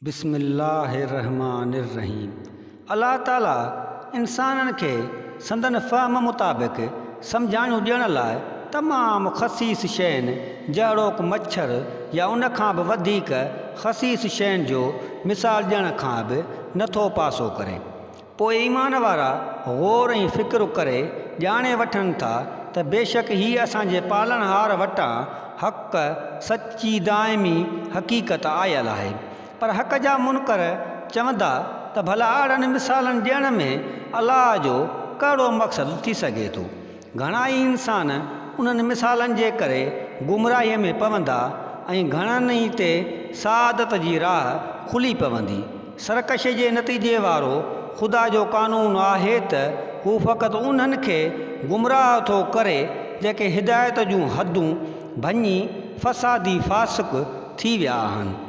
बिस्मिल्लाहिर्रहमानिर्रहीम। अल्लाह ताला इंसाननि खे संदन फ़हम मुताबिक़ सम्झाणियूं ॾियण लाइ तमामु ख़सीस शयुनि जहिड़ोकि मच्छर या उन खां बि वधीक ख़सीस शयुनि जो मिसाल ॾियण खां बि नथो पासो करे। पोइ ईमान वारा ग़ौर ऐं फ़िक्रु करे ॼाणे वठनि था त बेशक हीअ असांजे पालनहार वटां हक़ सची दाइमी हक़ीक़त आयल आहे। पर हक़ जा मुनकर चवंदा त भला अहिड़नि मिसालनि ॾियण में अलाह जो कहिड़ो मक़सदु थी सघे थो। घणा ई इंसान उन्हनि मिसालनि जे करे गुमराहीअ में पवंदा ऐं घणनि ई ते सआदत जी राह खुली पवंदी। सरकशि जे नतीजे वारो ख़ुदा जो क़ानून आहे त हू फ़क़ति उन्हनि खे गुमराह थो करे जेके हिदायत जूं हदूं भञी फ़सादी फ़ासिक़ थी विया आहिनि।